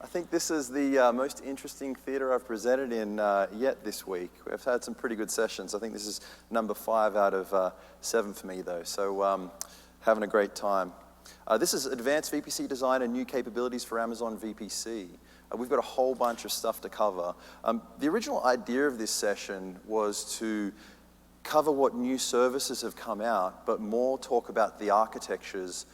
I think this is the most interesting theatre I've presented in yet this week. We've had some pretty good sessions. I think this is number 5 out of 7 for me though, so having a great time. This is Advanced VPC Design and New Capabilities for Amazon VPC. We've got a whole bunch of stuff to cover. The original idea of this session was to cover what new services have come out, but more talk about the architectures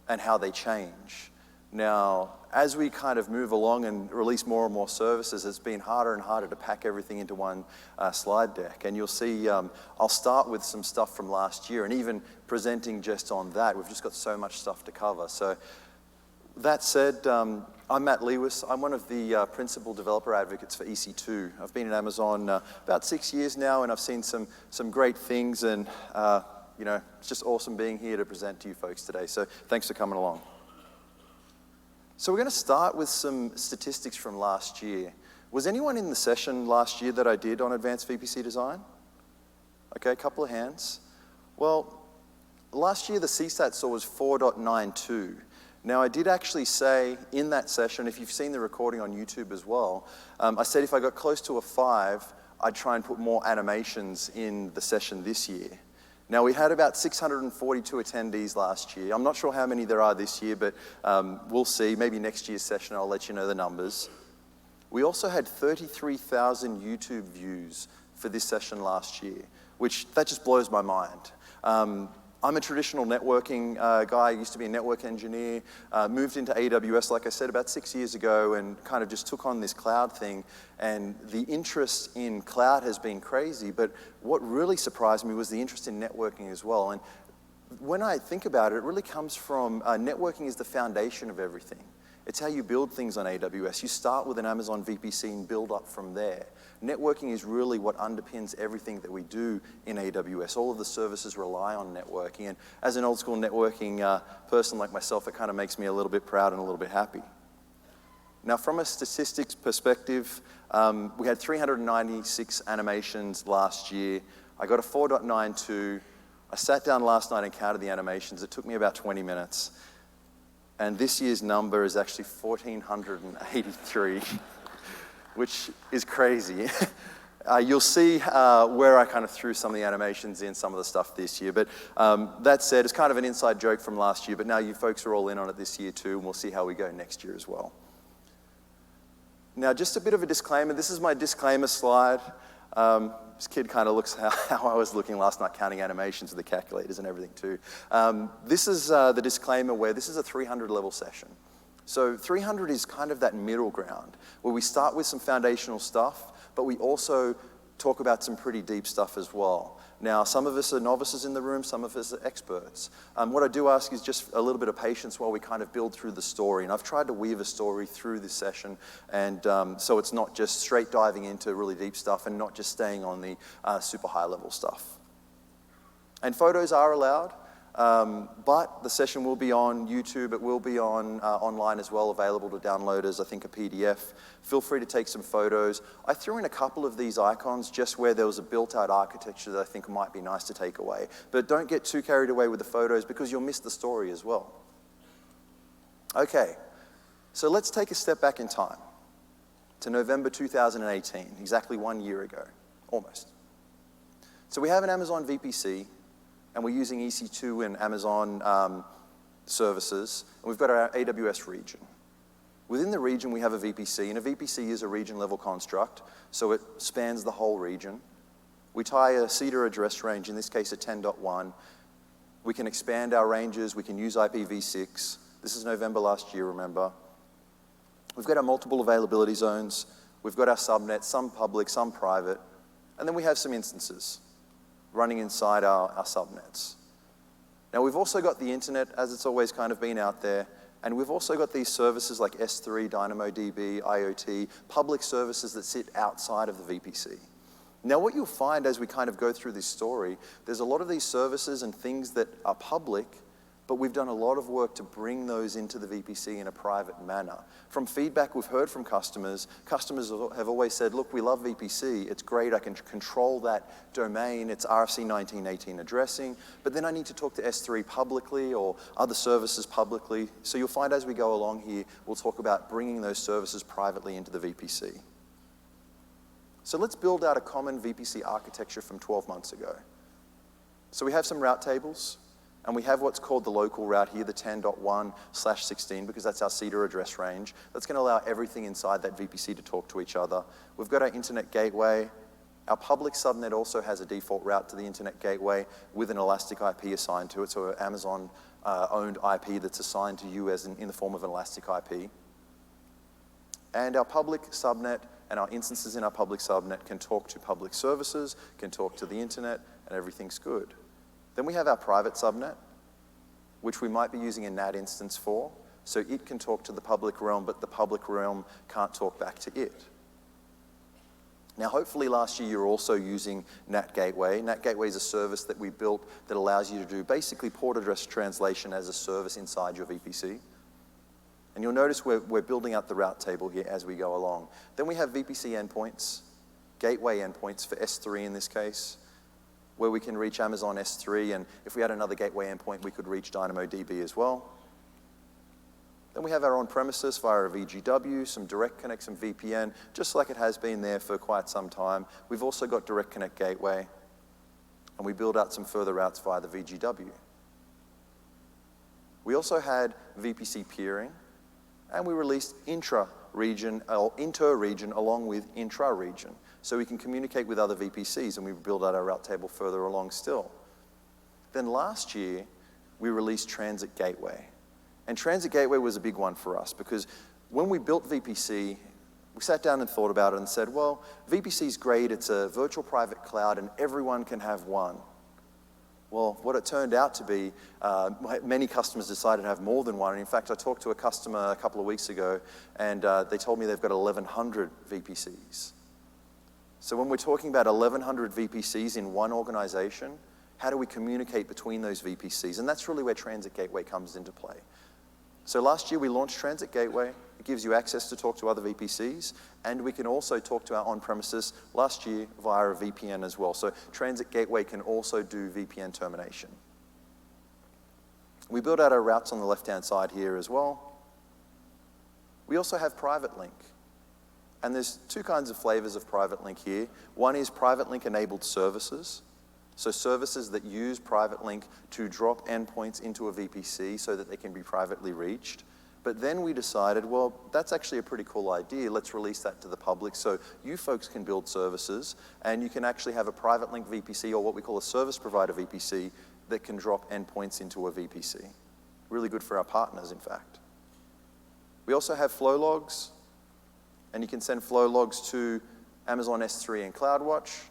and how they change. Now, as we kind of move along and release more and more services, it's been harder and harder to pack everything into one slide deck. And you'll see, I'll start with some stuff from last year, and even presenting just on that, we've just got so much stuff to cover. So that said, I'm Matt Lewis. I'm one of the principal developer advocates for EC2. I've been at Amazon about 6 years now, and I've seen some great things, and you know, it's just awesome being here to present to you folks today. So thanks for coming along. So we're going to start with some statistics from last year. Was anyone in the session last year that I did on Advanced VPC Design? Okay, a couple of hands. Well, last year the CSAT score was 4.92. Now I did actually say in that session, if you've seen the recording on YouTube as well, I said if I got close to a 5, I'd try and put more animations in the session this year. Now, we had about 642 attendees last year. I'm not sure how many there are this year, but we'll see. Maybe next year's session, I'll let you know the numbers. We also had 33,000 YouTube views for this session last year, that just blows my mind. I'm a traditional networking guy. I used to be a network engineer, moved into AWS, like I said, about 6 years ago, and kind of just took on this cloud thing. And the interest in cloud has been crazy, but what really surprised me was the interest in networking as well. And when I think about it, it really comes from networking is the foundation of everything. It's how you build things on AWS. You start with an Amazon VPC and build up from there. Networking is really what underpins everything that we do in AWS. All of the services rely on networking. And as an old school networking person like myself, it kind of makes me a little bit proud and a little bit happy. Now, from a statistics perspective, we had 396 animations last year. I got a 4.92. I sat down last night and counted the animations. It took me about 20 minutes. And this year's number is actually 1,483, which is crazy. You'll see where I kind of threw some of the animations in, some of the stuff this year. But that said, it's kind of an inside joke from last year, but now you folks are all in on it this year too, and we'll see how we go next year as well. Now, just a bit of a disclaimer. This is my disclaimer slide. This kid kind of looks how I was looking last night, counting animations with the calculators and everything too. This is the disclaimer where this is a 300 level session. So 300 is kind of that middle ground where we start with some foundational stuff, but we also talk about some pretty deep stuff as well. Now, some of us are novices in the room, some of us are experts. What I do ask is just a little bit of patience while we kind of build through the story. And I've tried to weave a story through this session, and so it's not just straight diving into really deep stuff and not just staying on the super high level stuff. And photos are allowed, but the session will be on YouTube. It will be on online as well, available to download as, I think, a PDF. Feel free to take some photos. I threw in a couple of these icons just where there was a built-out architecture that I think might be nice to take away. But don't get too carried away with the photos because you'll miss the story as well. Okay, so let's take a step back in time to November 2018, exactly 1 year ago, almost. So we have an Amazon VPC, and we're using EC2 and Amazon services, and we've got our AWS region. Within the region, we have a VPC, and a VPC is a region-level construct, so it spans the whole region. We tie a CEDAR address range, in this case a 10.1. We can expand our ranges. We can use IPv6. This is November last year, remember. We've got our multiple availability zones. We've got our subnets, some public, some private, and then we have some instances running inside our subnets. Now, we've also got the internet, as it's always kind of been out there, and we've also got these services like S3, DynamoDB, IoT, public services that sit outside of the VPC. Now, what you'll find as we kind of go through this story, there's a lot of these services and things that are public but we've done a lot of work to bring those into the VPC in a private manner. From feedback we've heard from customers, customers have always said, look, we love VPC, it's great, I can control that domain, it's RFC 1918 addressing, but then I need to talk to S3 publicly or other services publicly. So you'll find as we go along here, we'll talk about bringing those services privately into the VPC. So let's build out a common VPC architecture from 12 months ago. So we have some route tables, and we have what's called the local route here, the 10.1/16, because that's our CEDAR address range. That's going to allow everything inside that VPC to talk to each other. We've got our internet gateway. Our public subnet also has a default route to the internet gateway with an elastic IP assigned to it, so an Amazon-owned IP that's assigned to you as in the form of an elastic IP. And our public subnet and our instances in our public subnet can talk to public services, can talk to the internet, and everything's good. Then we have our private subnet, which we might be using a NAT instance for, so it can talk to the public realm, but the public realm can't talk back to it. Now, hopefully last year you're also using NAT Gateway. NAT Gateway is a service that we built that allows you to do basically port address translation as a service inside your VPC. And you'll notice we're building out the route table here as we go along. Then we have VPC endpoints, gateway endpoints for S3 in this case, where we can reach Amazon S3, and if we had another gateway endpoint, we could reach DynamoDB as well. Then we have our on-premises via a VGW, some direct connect, some VPN, just like it has been there for quite some time. We've also got direct connect gateway, and we build out some further routes via the VGW. We also had VPC peering, and we released inter-region along with intra-region, so we can communicate with other VPCs, and we build out our route table further along still. Then last year, we released Transit Gateway. And Transit Gateway was a big one for us because when we built VPC, we sat down and thought about it and said, well, VPC is great, it's a virtual private cloud, and everyone can have one. Well, what it turned out to be, many customers decided to have more than one. And in fact, I talked to a customer a couple of weeks ago, and they told me they've got 1,100 VPCs. So when we're talking about 1,100 VPCs in one organization, how do we communicate between those VPCs? And that's really where Transit Gateway comes into play. So last year we launched Transit Gateway. It gives you access to talk to other VPCs, and we can also talk to our on-premises last year via a VPN as well. So Transit Gateway can also do VPN termination. We build out our routes on the left-hand side here as well. We also have Private Link. And there's two kinds of flavors of Private Link here. One is Private Link enabled services. So services that use Private Link to drop endpoints into a VPC so that they can be privately reached. But then we decided, well, that's actually a pretty cool idea. Let's release that to the public so you folks can build services and you can actually have a Private Link VPC, or what we call a service provider VPC, that can drop endpoints into a VPC. Really good for our partners, in fact. We also have flow logs, and you can send flow logs to Amazon S3 and CloudWatch.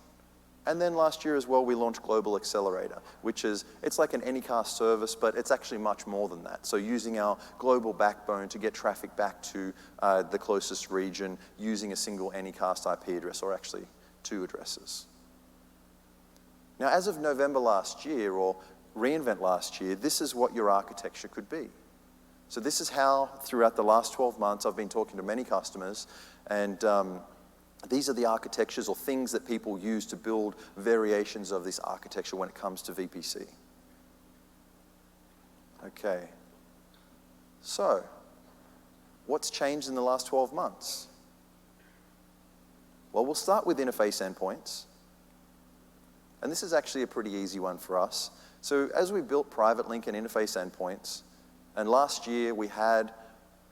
And then last year as well, we launched Global Accelerator, which is, it's like an Anycast service, but it's actually much more than that. So using our global backbone to get traffic back to the closest region using a single Anycast IP address, or actually two addresses. Now, as of November last year, or reInvent last year, this is what your architecture could be. So this is how, throughout the last 12 months, I've been talking to many customers, and these are the architectures or things that people use to build variations of this architecture when it comes to VPC. Okay. So, what's changed in the last 12 months? Well, we'll start with interface endpoints. And this is actually a pretty easy one for us. So as we built Private Link and interface endpoints, and last year we had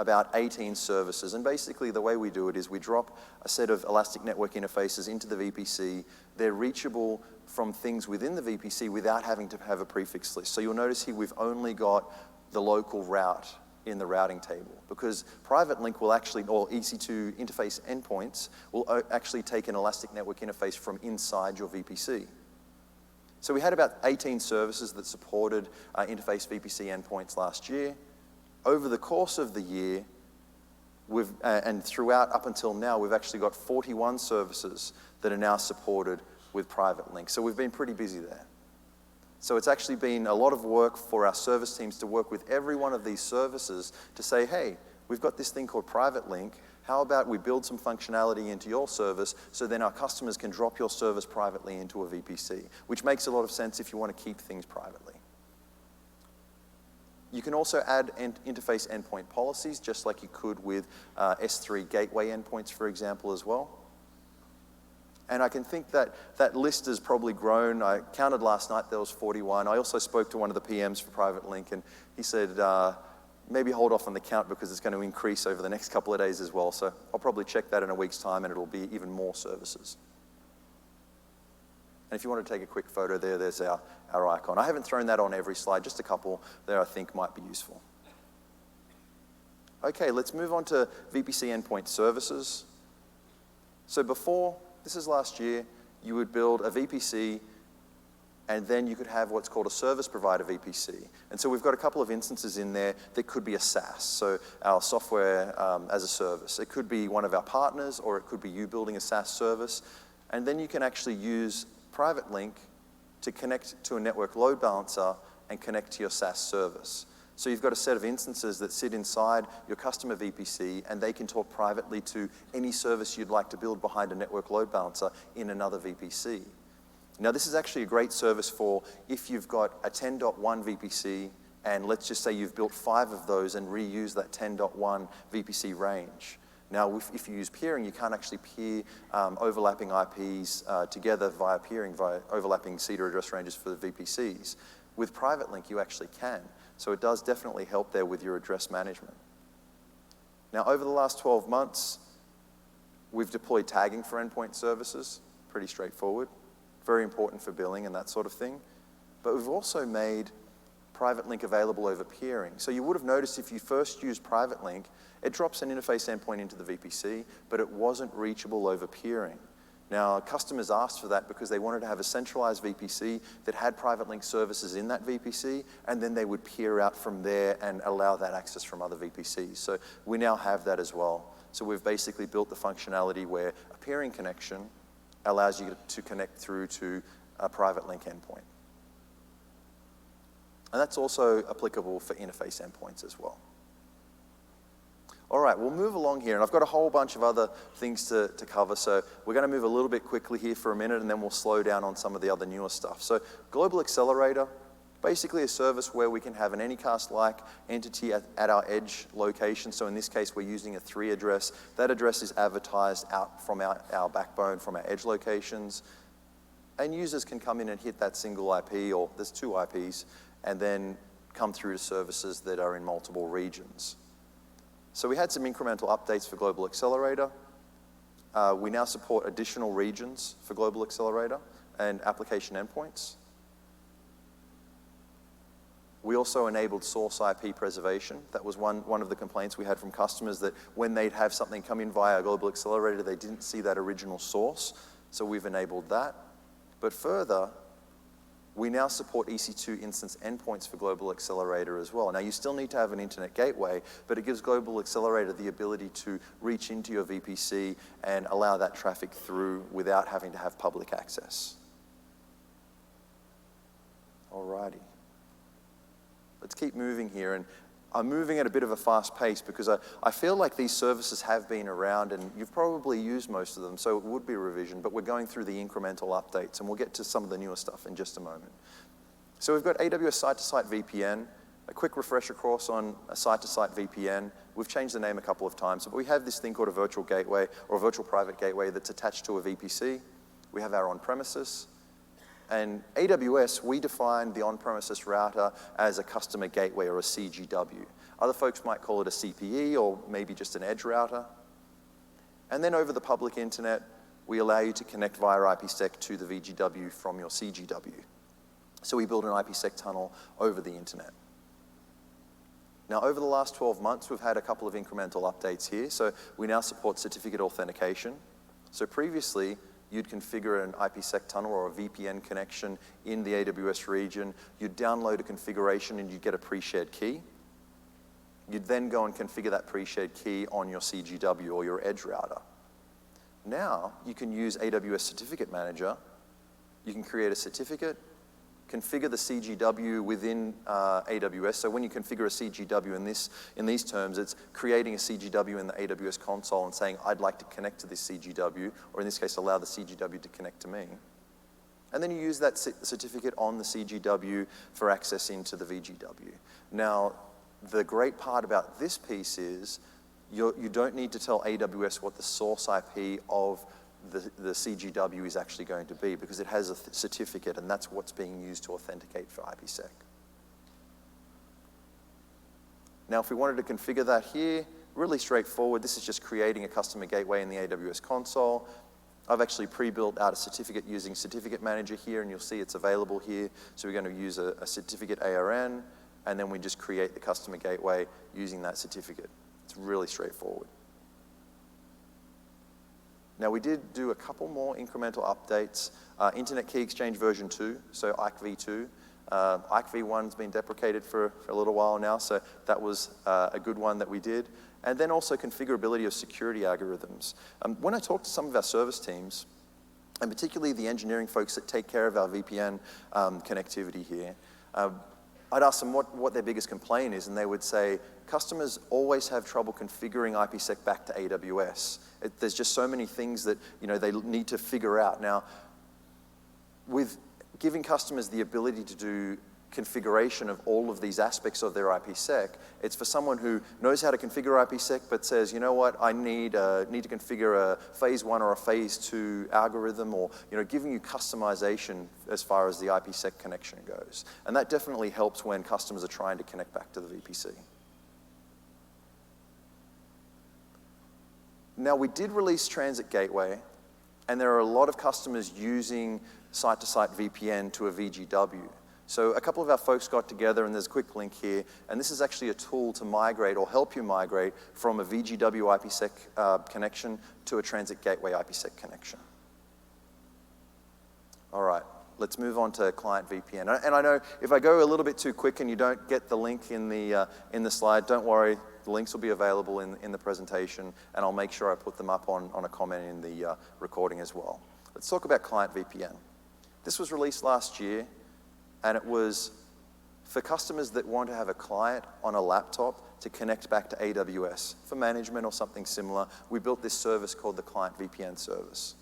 about 18 services, and basically the way we do it is we drop a set of elastic network interfaces into the VPC. They're reachable from things within the VPC without having to have a prefix list. So you'll notice here we've only got the local route in the routing table, because Private Link will actually, or EC2 interface endpoints, will actually take an elastic network interface from inside your VPC. So we had about 18 services that supported interface VPC endpoints last year. Over the course of the year, and throughout up until now, we've actually got 41 services that are now supported with Private Link. So we've been pretty busy there. So it's actually been a lot of work for our service teams to work with every one of these services to say, hey, we've got this thing called private link. How about we build some functionality into your service so then our customers can drop your service privately into a VPC, which makes a lot of sense if you want to keep things privately. You can also add interface endpoint policies, just like you could with S3 gateway endpoints, for example, as well. And I can think that that list has probably grown. I counted last night, there was 41. I also spoke to one of the PMs for Private Link, and he said, maybe hold off on the count because it's going to increase over the next couple of days as well. So I'll probably check that in a week's time, and it'll be even more services. And if you want to take a quick photo there, there's our icon. I haven't thrown that on every slide, just a couple there I think might be useful. Okay, let's move on to VPC endpoint services. So before, this is last year, you would build a VPC and then you could have what's called a service provider VPC. And so we've got a couple of instances in there that could be a SaaS, so our software as a service. It could be one of our partners, or it could be you building a SaaS service. And then you can actually use Private Link to connect to a network load balancer and connect to your SaaS service. So you've got a set of instances that sit inside your customer VPC, and they can talk privately to any service you'd like to build behind a network load balancer in another VPC. Now, this is actually a great service for if you've got a 10.1 VPC, and let's just say you've built 5 of those and reuse that 10.1 VPC range. Now, if you use peering, you can't actually peer overlapping IPs together via peering, via overlapping CEDAR address ranges for the VPCs. With Private Link, you actually can. So it does definitely help there with your address management. Now, over the last 12 months, we've deployed tagging for endpoint services. Pretty straightforward. Very important for billing and that sort of thing. But we've also made Private Link available over peering. So you would have noticed if you first used Private Link, it drops an interface endpoint into the VPC, but it wasn't reachable over peering. Now, customers asked for that because they wanted to have a centralized VPC that had Private Link services in that VPC, and then they would peer out from there and allow that access from other VPCs. So we now have that as well. So we've basically built the functionality where a peering connection allows you to connect through to a Private Link endpoint. And that's also applicable for interface endpoints as well. All right, we'll move along here, and I've got a whole bunch of other things to cover, so we're going to move a little bit quickly here for a minute, and then we'll slow down on some of the other newer stuff. So Global Accelerator, basically a service where we can have an Anycast-like entity at our edge location. So in this case, we're using a 3 address. That address is advertised out from our backbone, from our edge locations, and users can come in and hit that single IP, or there's 2 IPs, and then come through to services that are in multiple regions. So we had some incremental updates for Global Accelerator. We now support additional regions for Global Accelerator and application endpoints. We also enabled source IP preservation. That was one of the complaints we had from customers, that when they'd have something come in via Global Accelerator, they didn't see that original source. So we've enabled that. But further, we now support EC2 instance endpoints for Global Accelerator as well. Now, you still need to have an internet gateway, but it gives Global Accelerator the ability to reach into your VPC and allow that traffic through without having to have public access. Alrighty. Let's keep moving here, and I'm moving at a bit of a fast pace because I feel like these services have been around and you've probably used most of them, so it would be a revision, but we're going through the incremental updates, and we'll get to some of the newer stuff in just a moment. So we've got AWS site-to-site VPN, a quick refresher course on a site-to-site VPN. We've changed the name a couple of times, but we have this thing called a virtual gateway or a virtual private gateway that's attached to a VPC. We have our on-premises. And AWS, we define the on-premises router as a customer gateway or a CGW. Other folks might call it a CPE or maybe just an edge router. And then over the public internet, we allow you to connect via IPsec to the VGW from your CGW. So we build an IPsec tunnel over the internet. Now, over the last 12 months, we've had a couple of incremental updates here. So we now support certificate authentication. So previously, you'd configure an IPsec tunnel or a VPN connection in the AWS region. You'd download a configuration and you'd get a pre-shared key. You'd then go and configure that pre-shared key on your CGW or your edge router. Now, you can use AWS Certificate Manager. You can create a certificate, configure the CGW within AWS. So when you configure a CGW in these terms, it's creating a CGW in the AWS console and saying, I'd like to connect to this CGW, or in this case, allow the CGW to connect to me. And then you use that certificate on the CGW for access into the VGW. Now, the great part about this piece is you don't need to tell AWS what the source IP of the CGW is actually going to be, because it has a certificate, and that's what's being used to authenticate for IPsec. Now, if we wanted to configure that here, really straightforward. This is just creating a customer gateway in the AWS console. I've actually pre-built out a certificate using Certificate Manager here, and you'll see it's available here. So we're going to use a certificate ARN, and then we just create the customer gateway using that certificate. It's really straightforward. Now, we did do a couple more incremental updates. Internet Key Exchange version 2, so IKE v2. IKE v1's been deprecated for a little while now, so that was a good one that we did. And then also configurability of security algorithms. When I talk to some of our service teams, and particularly the engineering folks that take care of our VPN connectivity here, I'd ask them what their biggest complaint is, and they would say, customers always have trouble configuring IPsec back to AWS. There's just so many things that they need to figure out. Now, with giving customers the ability to do configuration of all of these aspects of their IPsec, it's for someone who knows how to configure IPsec but says, you know what, I need to configure a phase 1 or a phase 2 algorithm, or giving you customization as far as the IPsec connection goes. And that definitely helps when customers are trying to connect back to the VPC. Now, we did release Transit Gateway, and there are a lot of customers using site-to-site VPN to a VGW. So a couple of our folks got together, and there's a quick link here, and this is actually a tool to migrate or help you migrate from a VGW IPsec connection to a Transit Gateway IPsec connection. All right, let's move on to Client VPN. And I know if I go a little bit too quick and you don't get the link in the slide, don't worry. The links will be available in the presentation, and I'll make sure I put them up on a comment in the recording as well. Let's talk about Client VPN. This was released last year, and it was for customers that want to have a client on a laptop to connect back to AWS for management or something similar. We built this service called the Client VPN service.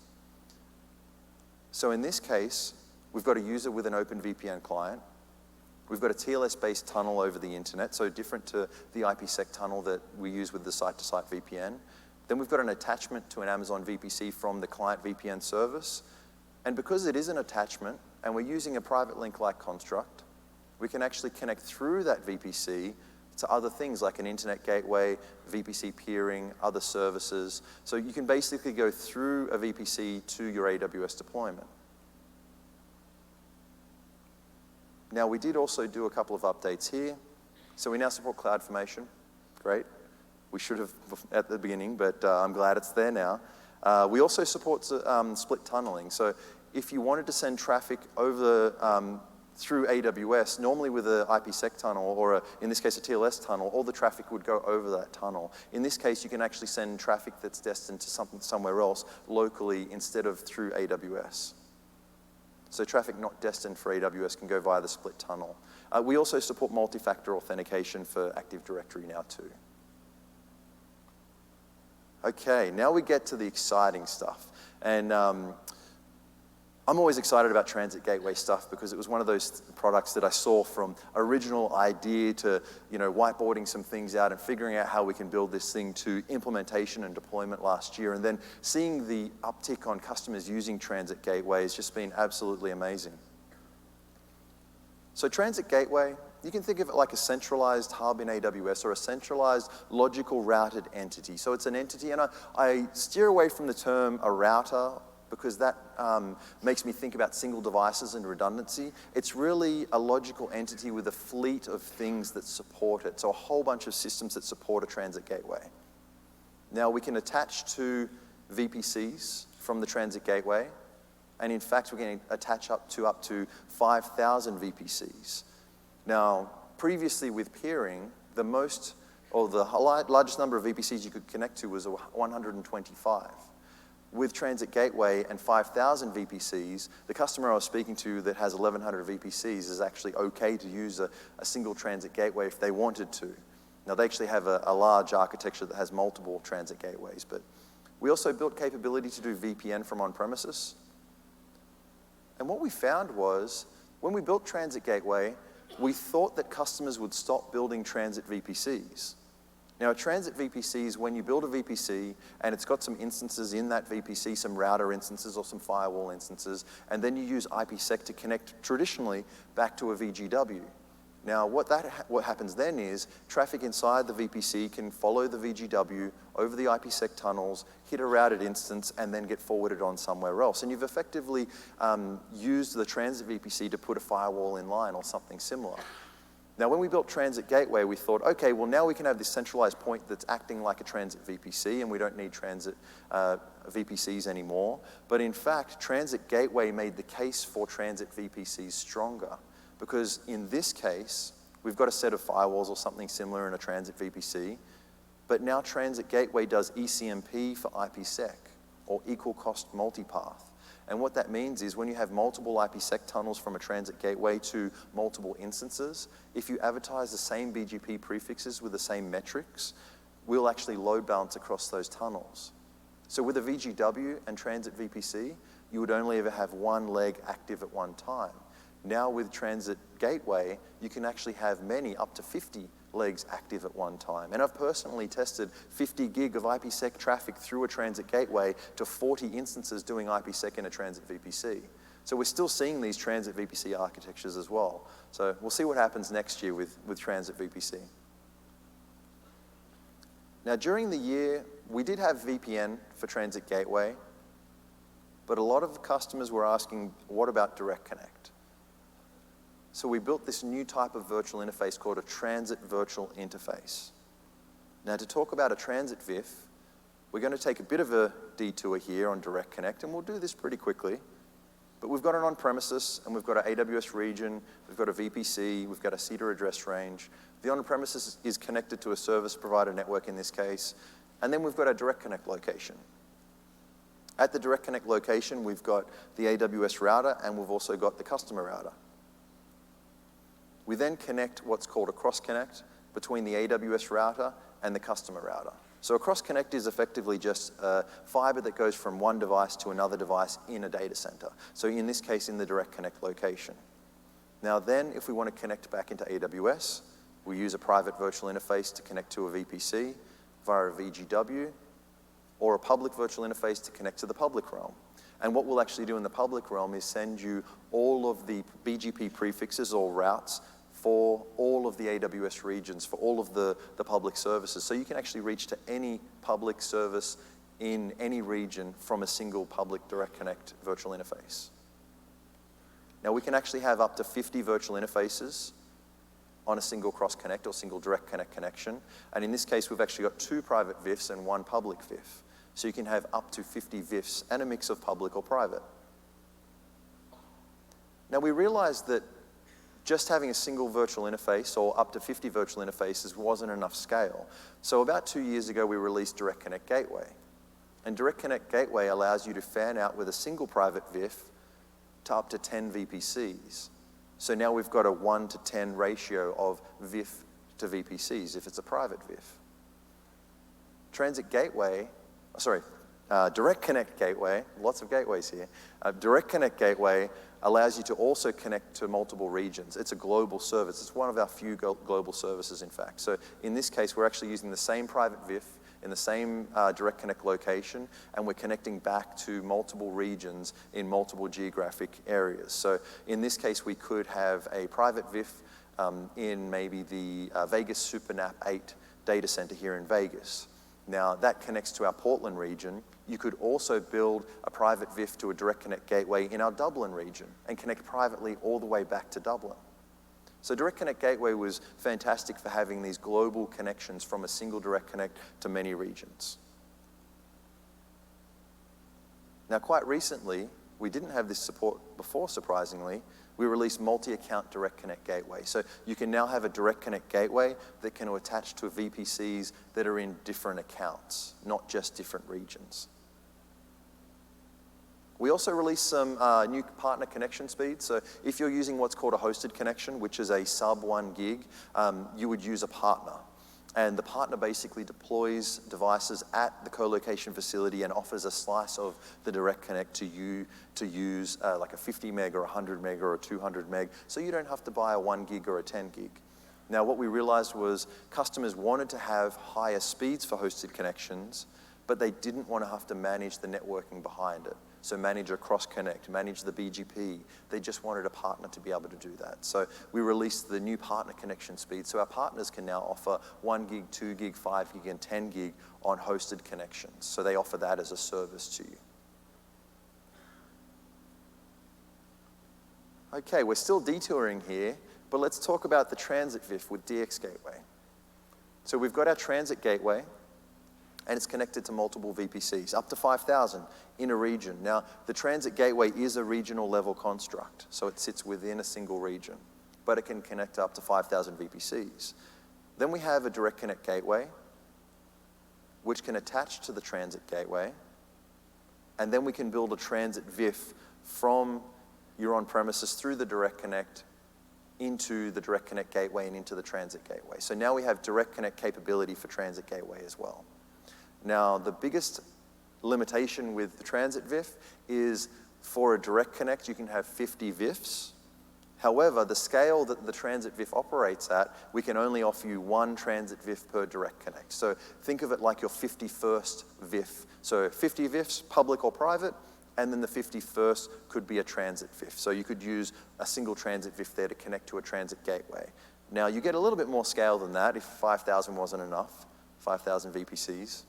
So in this case, we've got a user with an open VPN client. We've got a TLS-based tunnel over the internet, so different to the IPsec tunnel that we use with the site-to-site VPN. Then we've got an attachment to an Amazon VPC from the Client VPN service. And because it is an attachment, and we're using a private link-like construct, we can actually connect through that VPC to other things like an internet gateway, VPC peering, other services. So you can basically go through a VPC to your AWS deployment. Now, we did also do a couple of updates here. So we now support CloudFormation. Great. We should have at the beginning, but I'm glad it's there now. We also support split tunneling. So if you wanted to send traffic over through AWS, normally with an IPsec tunnel, or in this case a TLS tunnel, all the traffic would go over that tunnel. In this case, you can actually send traffic that's destined to somewhere else locally instead of through AWS. So traffic not destined for AWS can go via the split tunnel. We also support multi-factor authentication for Active Directory now too. Okay, now we get to the exciting stuff. And I'm always excited about Transit Gateway stuff because it was one of those products that I saw from original idea to whiteboarding some things out and figuring out how we can build this thing to implementation and deployment last year. And then seeing the uptick on customers using Transit Gateway has just been absolutely amazing. So Transit Gateway, you can think of it like a centralized hub in AWS or a centralized logical routed entity. So it's an entity, and I steer away from the term a router because that makes me think about single devices and redundancy. It's really a logical entity with a fleet of things that support it. So a whole bunch of systems that support a Transit Gateway. Now we can attach to VPCs from the Transit Gateway, and in fact we can attach up to 5,000 VPCs. Now, previously with peering, the largest number of VPCs you could connect to was 125. with Transit Gateway and 5,000 VPCs, the customer I was speaking to that has 1,100 VPCs is actually okay to use a single Transit Gateway if they wanted to. Now, they actually have a large architecture that has multiple Transit Gateways, but we also built capability to do VPN from on-premises. And what we found was, when we built Transit Gateway, we thought that customers would stop building Transit VPCs. Now, a Transit VPC is when you build a VPC and it's got some instances in that VPC, some router instances or some firewall instances, and then you use IPsec to connect traditionally back to a VGW. Now, what happens then is traffic inside the VPC can follow the VGW over the IPsec tunnels, hit a routed instance, and then get forwarded on somewhere else. And you've effectively used the Transit VPC to put a firewall in line or something similar. Now, when we built Transit Gateway, we thought, okay, well, now we can have this centralized point that's acting like a Transit VPC, and we don't need Transit VPCs anymore. But in fact, Transit Gateway made the case for Transit VPCs stronger. Because in this case, we've got a set of firewalls or something similar in a Transit VPC, but now Transit Gateway does ECMP for IPsec, or equal cost multipath. And what that means is when you have multiple IPsec tunnels from a Transit Gateway to multiple instances, if you advertise the same BGP prefixes with the same metrics, we'll actually load balance across those tunnels. So with a VGW and Transit VPC, you would only ever have one leg active at one time. Now with Transit Gateway, you can actually have many, up to 50 legs active at one time. And I've personally tested 50 gig of IPsec traffic through a Transit Gateway to 40 instances doing IPsec in a Transit VPC. So we're still seeing these Transit VPC architectures as well. So we'll see what happens next year with Transit VPC. Now during the year, we did have VPN for Transit Gateway, but a lot of customers were asking, what about Direct Connect? So we built this new type of virtual interface called a Transit Virtual Interface. Now to talk about a Transit VIF, we're going to take a bit of a detour here on Direct Connect, and we'll do this pretty quickly. But we've got an on-premises, and we've got an AWS region, we've got a VPC, we've got a CEDAR address range. The on-premises is connected to a service provider network in this case, and then we've got a Direct Connect location. At the Direct Connect location, we've got the AWS router, and we've also got the customer router. We then connect what's called a cross-connect between the AWS router and the customer router. So a cross-connect is effectively just fiber that goes from one device to another device in a data center. So in this case, in the Direct Connect location. Now then, if we want to connect back into AWS, we use a private virtual interface to connect to a VPC via a VGW, or a public virtual interface to connect to the public realm. And what we'll actually do in the public realm is send you all of the BGP prefixes or routes for all of the AWS regions, for all of the public services. So you can actually reach to any public service in any region from a single public Direct Connect virtual interface. Now we can actually have up to 50 virtual interfaces on a single cross-connect or single Direct Connect connection. And in this case, we've actually got 2 private VIFs and 1 public VIF. So you can have up to 50 VIFs and a mix of public or private. Now we realized that just having a single virtual interface or up to 50 virtual interfaces wasn't enough scale. So about 2 years ago, we released Direct Connect Gateway. And Direct Connect Gateway allows you to fan out with a single private VIF to up to 10 VPCs. So now we've got a 1-to-10 ratio of VIF to VPCs if it's a private VIF. Direct Connect Gateway, lots of gateways here. Direct Connect Gateway allows you to also connect to multiple regions. It's a global service. It's one of our few global services, in fact. So in this case, we're actually using the same private VIF in the same Direct Connect location, and we're connecting back to multiple regions in multiple geographic areas. So in this case, we could have a private VIF in maybe the Vegas SuperNAP 8 data center here in Vegas. Now, that connects to our Portland region. You could also build a private VIF to a Direct Connect Gateway in our Dublin region and connect privately all the way back to Dublin. So Direct Connect Gateway was fantastic for having these global connections from a single Direct Connect to many regions. Now, quite recently, we didn't have this support before, surprisingly. We released multi-account Direct Connect Gateway. So you can now have a Direct Connect Gateway that can attach to VPCs that are in different accounts, not just different regions. We also released some new partner connection speeds. So if you're using what's called a hosted connection, which is a sub 1 gig, you would use a partner. And the partner basically deploys devices at the co-location facility and offers a slice of the direct connect to you to use like a 50 meg or 100 meg or a 200 meg, so you don't have to buy a 1 gig or a 10 gig. Now what we realized was customers wanted to have higher speeds for hosted connections, but they didn't want to have to manage the networking behind it. So manage a cross-connect, manage the BGP. They just wanted a partner to be able to do that. So we released the new partner connection speed. So our partners can now offer 1 gig, 2 gig, 5 gig, and 10 gig on hosted connections. So they offer that as a service to you. Okay, we're still detouring here, but let's talk about the transit VIF with DX Gateway. So we've got our transit gateway, and it's connected to multiple VPCs, up to 5,000 in a region. Now, the transit gateway is a regional level construct, so it sits within a single region, but it can connect up to 5,000 VPCs. Then we have a direct connect gateway, which can attach to the transit gateway, and then we can build a transit VIF from your on-premises through the direct connect into the direct connect gateway and into the transit gateway. So now we have direct connect capability for transit gateway as well. Now, the biggest limitation with the transit VIF is for a direct connect, you can have 50 VIFs. However, the scale that the transit VIF operates at, we can only offer you 1 transit VIF per direct connect. So think of it like your 51st VIF. So 50 VIFs, public or private, and then the 51st could be a transit VIF. So you could use a single transit VIF there to connect to a transit gateway. Now, you get a little bit more scale than that if 5,000 wasn't enough, 5,000 VPCs.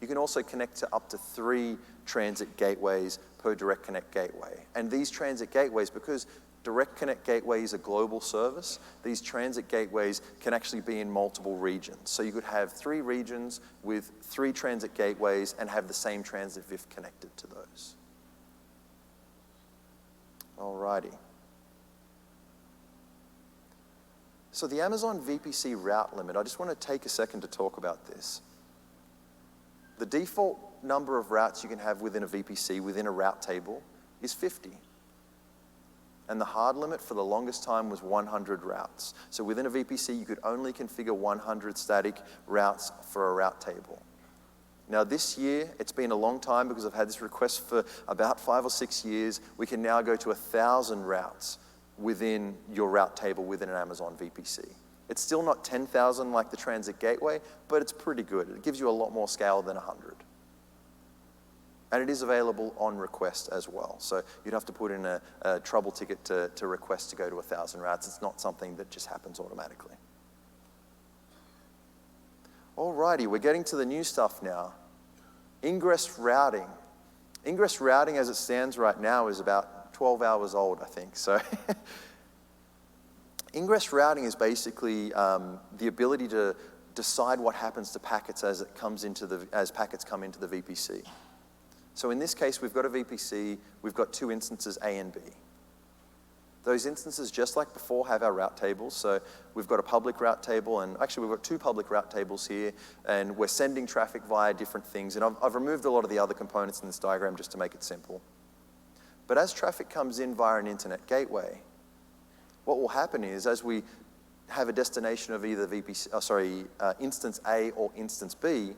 You can also connect to up to 3 transit gateways per direct connect gateway. And these transit gateways, because direct connect gateway is a global service, these transit gateways can actually be in multiple regions. So you could have 3 regions with 3 transit gateways and have the same transit VIF connected to those. Alrighty. So the Amazon VPC route limit, I just want to take a second to talk about this. The default number of routes you can have within a VPC, within a route table, is 50. And the hard limit for the longest time was 100 routes. So within a VPC, you could only configure 100 static routes for a route table. Now this year, it's been a long time because I've had this request for about 5 or 6 years. We can now go to 1,000 routes within your route table within an Amazon VPC. It's still not 10,000 like the transit gateway, but it's pretty good. It gives you a lot more scale than 100. And it is available on request as well. So you'd have to put in a trouble ticket to request to go to 1,000 routes. It's not something that just happens automatically. Alrighty, we're getting to the new stuff now. Ingress routing. Ingress routing as it stands right now is about 12 hours old, I think. So ingress routing is basically the ability to decide what happens to packets as packets come into the VPC. So in this case, we've got a VPC, we've got 2 instances, A and B. Those instances, just like before, have our route tables. So we've got a public route table, and actually we've got 2 public route tables here, and we're sending traffic via different things. And I've removed a lot of the other components in this diagram just to make it simple. But as traffic comes in via an internet gateway, what will happen is, as we have a destination of either instance A or instance B,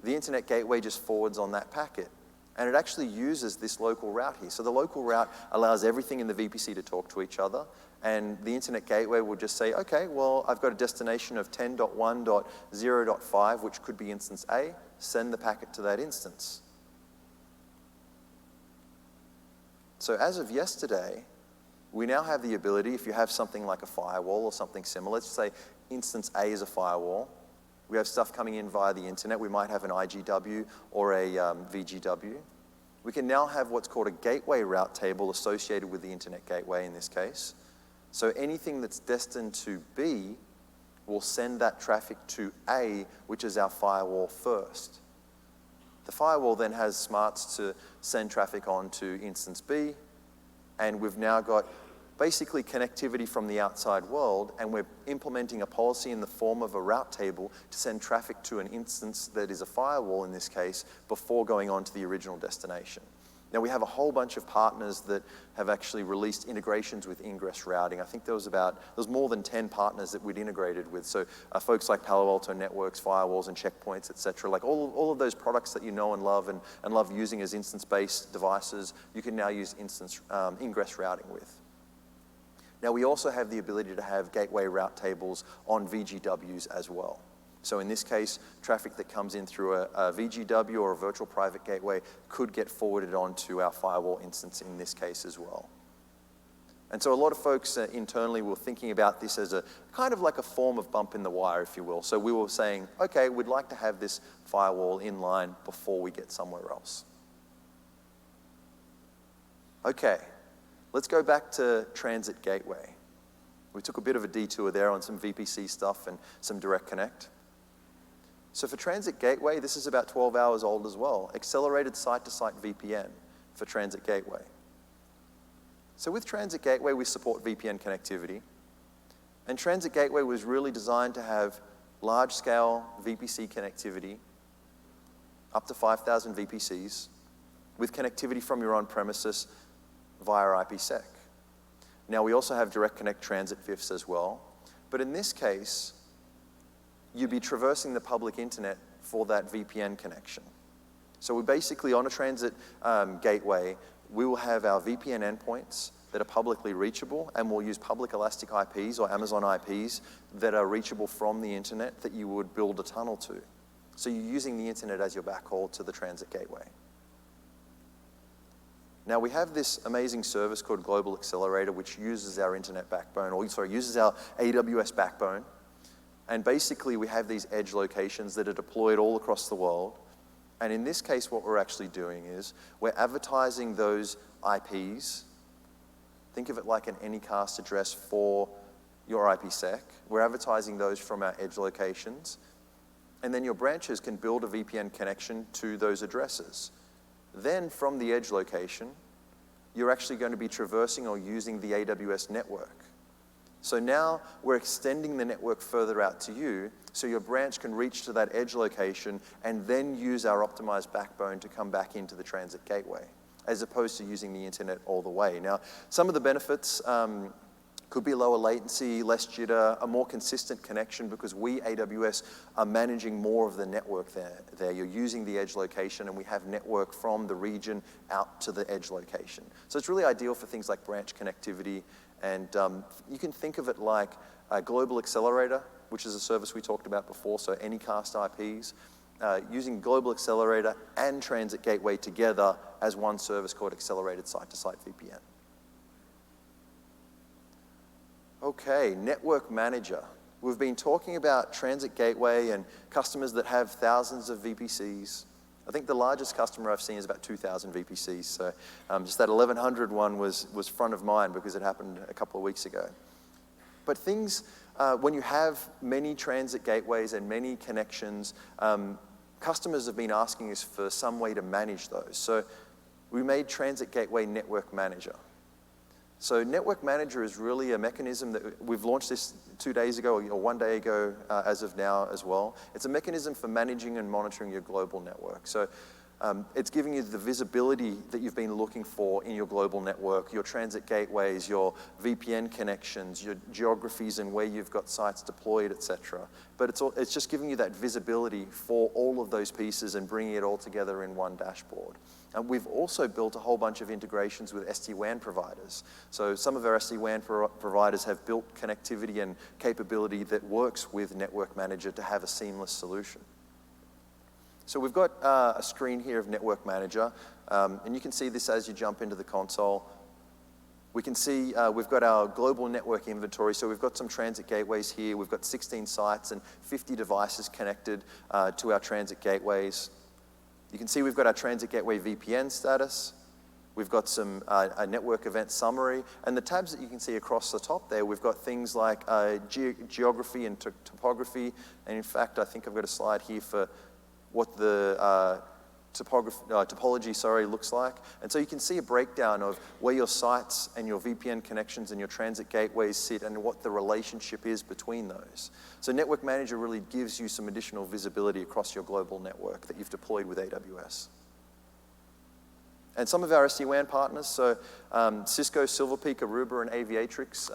the internet gateway just forwards on that packet. And it actually uses this local route here. So the local route allows everything in the VPC to talk to each other. And the internet gateway will just say, okay, well, I've got a destination of 10.1.0.5, which could be instance A. Send the packet to that instance. So as of yesterday, we now have the ability, if you have something like a firewall or something similar, let's say instance A is a firewall. We have stuff coming in via the internet. We might have an IGW or a VGW. We can now have what's called a gateway route table associated with the internet gateway in this case. So anything that's destined to B will send that traffic to A, which is our firewall first. The firewall then has smarts to send traffic on to instance B, and we've now got basically connectivity from the outside world, and we're implementing a policy in the form of a route table to send traffic to an instance that is a firewall in this case before going on to the original destination. Now, we have a whole bunch of partners that have actually released integrations with ingress routing. I think there was more than 10 partners that we'd integrated with. So folks like Palo Alto Networks, firewalls, and checkpoints, et cetera. Like all of those products that you know and love using as instance-based devices, you can now use ingress routing with. Now, we also have the ability to have gateway route tables on VGWs as well. So in this case, traffic that comes in through a VGW or a virtual private gateway could get forwarded onto our firewall instance in this case as well. And so a lot of folks internally were thinking about this as a kind of like a form of bump in the wire, if you will. So we were saying, okay, we'd like to have this firewall in line before we get somewhere else. Okay, let's go back to Transit Gateway. We took a bit of a detour there on some VPC stuff and some direct connect. So for Transit Gateway, this is about 12 hours old as well. Accelerated site-to-site VPN for Transit Gateway. So with Transit Gateway, we support VPN connectivity. And Transit Gateway was really designed to have large-scale VPC connectivity, up to 5,000 VPCs, with connectivity from your on-premises via IPsec. Now, we also have direct connect transit VIFs as well. But in this case, you'd be traversing the public internet for that VPN connection. So we're basically on a transit gateway, we will have our VPN endpoints that are publicly reachable, and we'll use public elastic IPs or Amazon IPs that are reachable from the internet that you would build a tunnel to. So you're using the internet as your backhaul to the transit gateway. Now, we have this amazing service called Global Accelerator, which uses our internet backbone, uses our AWS backbone. And basically, we have these edge locations that are deployed all across the world. And in this case, what we're actually doing is we're advertising those IPs. Think of it like an Anycast address for your IPsec. We're advertising those from our edge locations. And then your branches can build a VPN connection to those addresses. Then from the edge location, you're actually going to be traversing or using the AWS network. So now we're extending the network further out to you, so your branch can reach to that edge location and then use our optimized backbone to come back into the transit gateway, as opposed to using the internet all the way. Now, some of the benefits could be lower latency, less jitter, a more consistent connection because we, AWS, are managing more of the network there. You're using the edge location and we have network from the region out to the edge location. So it's really ideal for things like branch connectivity, and you can think of it like a Global Accelerator, which is a service we talked about before, so Anycast IPs, using Global Accelerator and Transit Gateway together as one service called Accelerated Site-to-Site VPN. Okay, Network Manager. We've been talking about Transit Gateway and customers that have thousands of VPCs. I think the largest customer I've seen is about 2,000 VPCs, so just that 1,100 one was front of mind because it happened a couple of weeks ago. But things, when you have many transit gateways and many connections, customers have been asking us for some way to manage those. So we made Transit Gateway Network Manager. So Network Manager is really a mechanism that we've launched this 2 days ago or 1 day ago as of now as well. It's a mechanism for managing and monitoring your global network. So it's giving you the visibility that you've been looking for in your global network, your transit gateways, your VPN connections, your geographies and where you've got sites deployed, et cetera. But it's just giving you that visibility for all of those pieces and bringing it all together in one dashboard. And we've also built a whole bunch of integrations with SD-WAN providers. So some of our SD-WAN providers have built connectivity and capability that works with Network Manager to have a seamless solution. So we've got a screen here of Network Manager, and you can see this as you jump into the console. We can see we've got our global network inventory, so we've got some transit gateways here. We've got 16 sites and 50 devices connected to our transit gateways. You can see we've got our transit gateway VPN status. We've got some a network event summary, and the tabs that you can see across the top there, we've got things like geography and topography, and in fact, I think I've got a slide here for what the topology looks like. And so you can see a breakdown of where your sites and your VPN connections and your transit gateways sit and what the relationship is between those. So Network Manager really gives you some additional visibility across your global network that you've deployed with AWS. And some of our SD-WAN partners, so Cisco, Silver Peak, Aruba, and Aviatrix,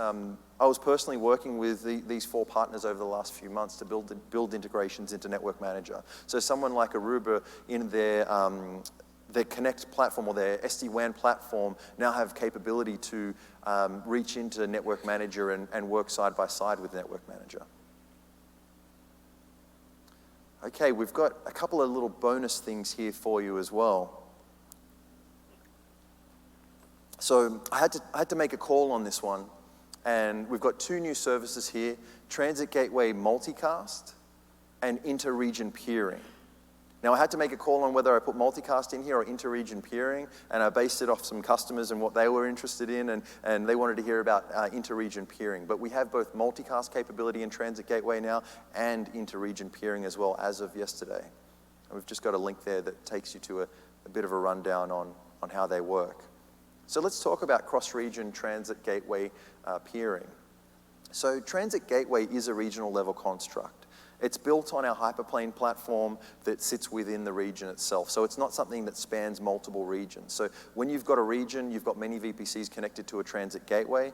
I was personally working with these 4 partners over the last few months to build integrations into Network Manager. So someone like Aruba in their Connect platform or their SD-WAN platform now have capability to reach into Network Manager and work side by side with Network Manager. Okay, we've got a couple of little bonus things here for you as well. So I had to make a call on this one, and we've got 2 new services here, Transit Gateway Multicast and Inter-Region Peering. Now I had to make a call on whether I put multicast in here or inter-region peering, and I based it off some customers and what they were interested in, and they wanted to hear about inter-region peering. But we have both multicast capability in Transit Gateway now and inter-region peering as well as of yesterday. And we've just got a link there that takes you to a bit of a rundown on how they work. So let's talk about cross-region Transit Gateway peering. So Transit Gateway is a regional level construct. It's built on our hyperplane platform that sits within the region itself. So it's not something that spans multiple regions. So when you've got a region, you've got many VPCs connected to a transit gateway.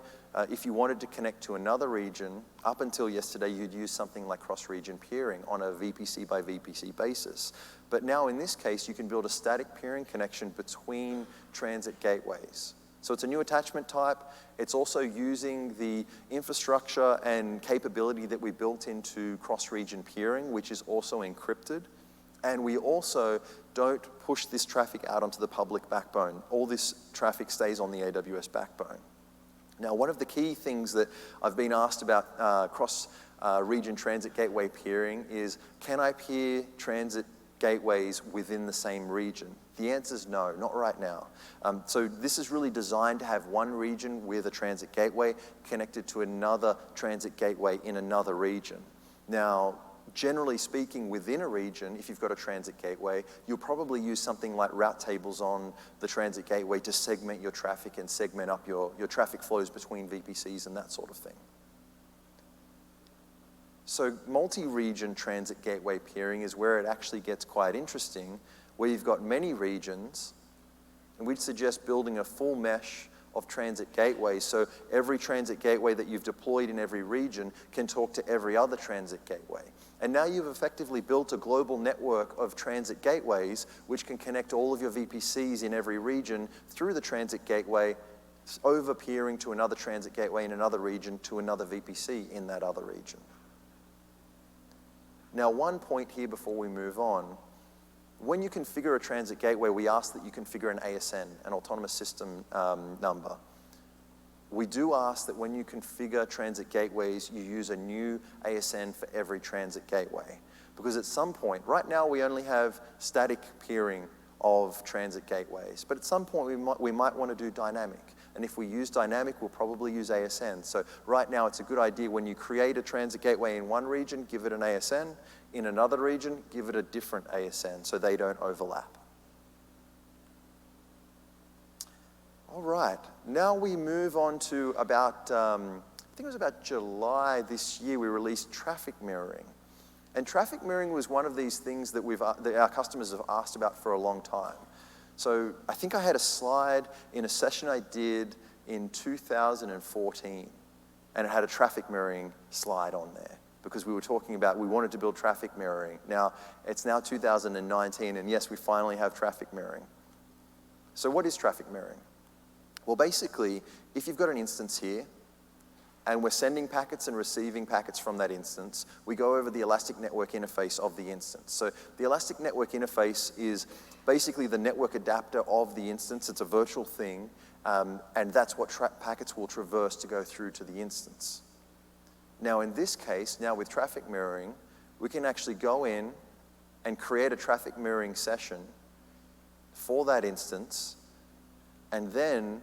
If you wanted to connect to another region, up until yesterday, you'd use something like cross-region peering on a VPC by VPC basis. But now in this case, you can build a static peering connection between transit gateways. So it's a new attachment type. It's also using the infrastructure and capability that we built into cross-region peering, which is also encrypted. And we also don't push this traffic out onto the public backbone. All this traffic stays on the AWS backbone. Now, one of the key things that I've been asked about cross-region transit gateway peering is, can I peer transit gateways within the same region? The answer is no, not right now. So this is really designed to have one region with a transit gateway connected to another transit gateway in another region. Now, generally speaking, within a region, if you've got a transit gateway, you'll probably use something like route tables on the transit gateway to segment your traffic and segment up your traffic flows between VPCs and that sort of thing. So multi-region transit gateway peering is where it actually gets quite interesting, where you've got many regions, and we'd suggest building a full mesh of transit gateways, so every transit gateway that you've deployed in every region can talk to every other transit gateway. And now you've effectively built a global network of transit gateways which can connect all of your VPCs in every region through the transit gateway, over peering to another transit gateway in another region to another VPC in that other region. Now, one point here before we move on. When you configure a transit gateway, we ask that you configure an ASN, an autonomous system number. We do ask that when you configure transit gateways, you use a new ASN for every transit gateway. Because at some point, right now we only have static peering of transit gateways, but at some point we might want to do dynamic. And if we use dynamic, we'll probably use ASN. So right now it's a good idea when you create a transit gateway in one region, give it an ASN. In another region, give it a different ASN so they don't overlap. All right, now we move on to about, I think it was about July this year, we released traffic mirroring. And traffic mirroring was one of these things that our customers have asked about for a long time. So I think I had a slide in a session I did in 2014, and it had a traffic mirroring slide on there because we were talking about, we wanted to build traffic mirroring. Now, it's now 2019, and yes, we finally have traffic mirroring. So what is traffic mirroring? Well, basically, if you've got an instance here, and we're sending packets and receiving packets from that instance, we go over the elastic network interface of the instance. So the elastic network interface is basically the network adapter of the instance. It's a virtual thing, and that's what packets will traverse to go through to the instance. Now in this case, now with traffic mirroring, we can actually go in and create a traffic mirroring session for that instance, and then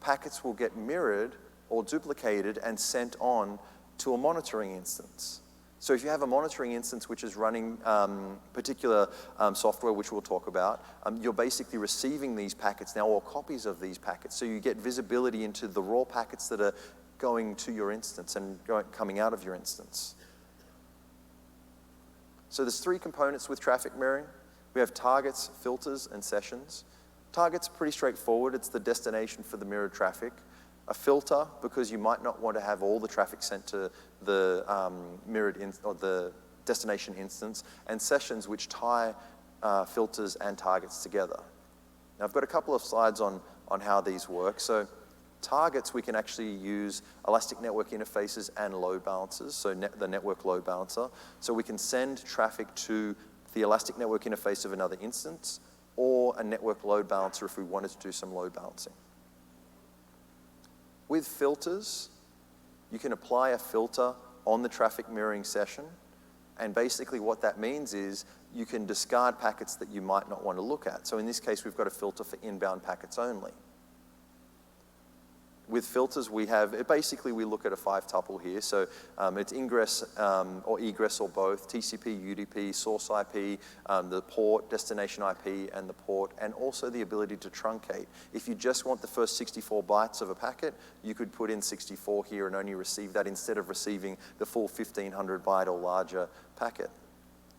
packets will get mirrored or duplicated and sent on to a monitoring instance. So if you have a monitoring instance which is running particular software, which we'll talk about, you're basically receiving these packets now, or copies of these packets. So you get visibility into the raw packets that are going to your instance and coming out of your instance. So there's three components with traffic mirroring. We have targets, filters, and sessions. Target's pretty straightforward. It's the destination for the mirrored traffic. A filter, because you might not want to have all the traffic sent to the or the destination instance, and sessions which tie filters and targets together. Now, I've got a couple of slides on how these work. So targets, we can actually use elastic network interfaces and load balancers, so the network load balancer. So we can send traffic to the elastic network interface of another instance, or a network load balancer if we wanted to do some load balancing. With filters, you can apply a filter on the traffic mirroring session, and basically what that means is you can discard packets that you might not want to look at. So in this case, we've got a filter for inbound packets only. With filters, we look at a 5-tuple here. So it's ingress or egress or both, TCP, UDP, source IP, the port, destination IP, and the port, and also the ability to truncate. If you just want the first 64 bytes of a packet, you could put in 64 here and only receive that instead of receiving the full 1,500 byte or larger packet.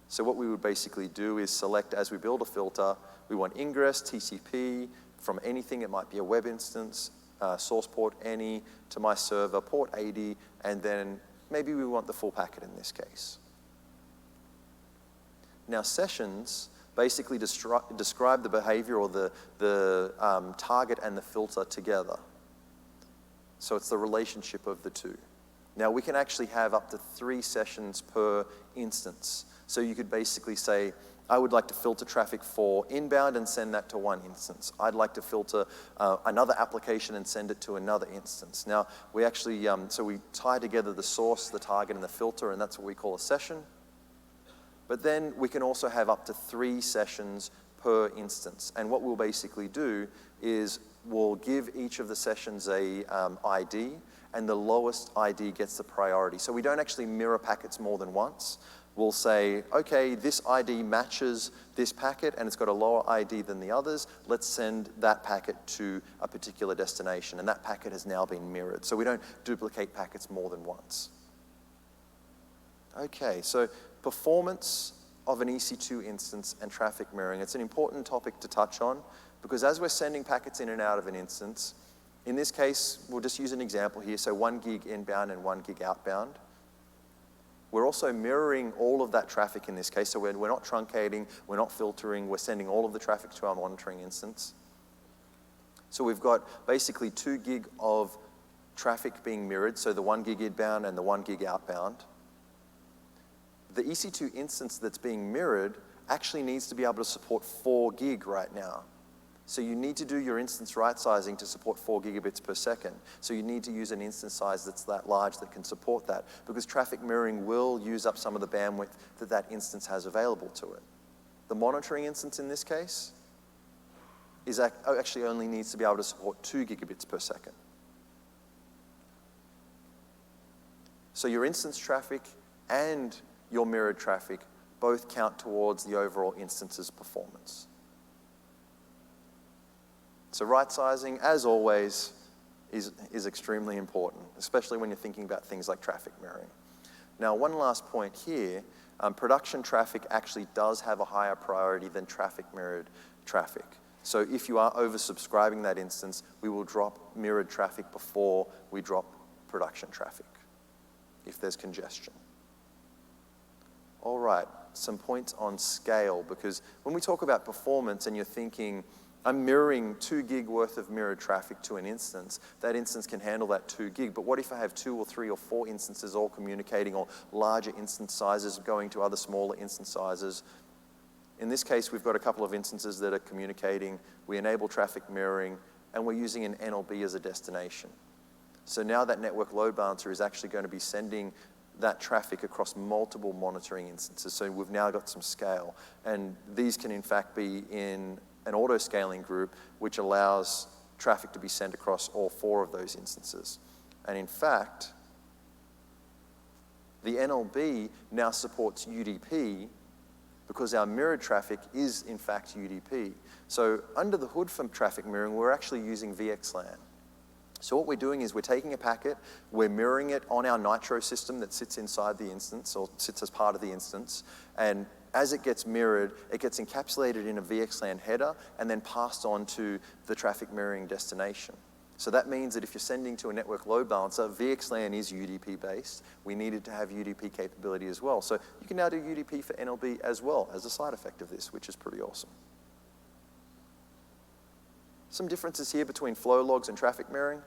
So what we would basically do is select, as we build a filter, we want ingress, TCP, from anything. It might be a web instance, source port any to my server, port 80, and then maybe we want the full packet in this case. Now sessions basically describe the behavior or the target and the filter together. So it's the relationship of the two. Now we can actually have up to 3 sessions per instance. So you could basically say, I would like to filter traffic for inbound and send that to one instance. I'd like to filter another application and send it to another instance. Now, we actually, so we tie together the source, the target, and the filter, and that's what we call a session. But then we can also have up to 3 sessions per instance. And what we'll basically do is we'll give each of the sessions a ID, and the lowest ID gets the priority. So we don't actually mirror packets more than once. We'll say, okay, this ID matches this packet and it's got a lower ID than the others. Let's send that packet to a particular destination, and that packet has now been mirrored. So we don't duplicate packets more than once. Okay, so performance of an EC2 instance and traffic mirroring. It's an important topic to touch on because as we're sending packets in and out of an instance, in this case, we'll just use an example here. So 1 gig inbound and 1 gig outbound. We're also mirroring all of that traffic in this case, so we're not truncating, we're not filtering, we're sending all of the traffic to our monitoring instance. So we've got basically 2 gig of traffic being mirrored, so the 1 gig inbound and the 1 gig outbound. The EC2 instance that's being mirrored actually needs to be able to support 4 gig right now. So you need to do your instance right sizing to support 4 gigabits per second. So you need to use an instance size that's that large that can support that, because traffic mirroring will use up some of the bandwidth that that instance has available to it. The monitoring instance in this case is actually only needs to be able to support 2 gigabits per second. So your instance traffic and your mirrored traffic both count towards the overall instance's performance. So right sizing, as always, is extremely important, especially when you're thinking about things like traffic mirroring. Now, one last point here, production traffic actually does have a higher priority than traffic mirrored traffic. So if you are oversubscribing that instance, we will drop mirrored traffic before we drop production traffic, if there's congestion. All right, some points on scale, because when we talk about performance and you're thinking, I'm mirroring 2 gig worth of mirrored traffic to an instance. That instance can handle that 2 gig, but what if I have 2 or 3 or 4 instances all communicating, or larger instance sizes going to other smaller instance sizes? In this case, we've got a couple of instances that are communicating. We enable traffic mirroring, and we're using an NLB as a destination. So now that network load balancer is actually going to be sending that traffic across multiple monitoring instances. So we've now got some scale, and these can in fact be in an auto-scaling group, which allows traffic to be sent across all 4 of those instances. And in fact, the NLB now supports UDP because our mirrored traffic is in fact UDP. So under the hood from traffic mirroring, we're actually using VXLAN. So what we're doing is we're taking a packet, we're mirroring it on our Nitro system that sits inside the instance or sits as part of the instance, and as it gets mirrored, it gets encapsulated in a VXLAN header and then passed on to the traffic mirroring destination. So that means that if you're sending to a network load balancer, VXLAN is UDP based. We needed to have UDP capability as well. So you can now do UDP for NLB as well as a side effect of this, which is pretty awesome. Some differences here between flow logs and traffic mirroring.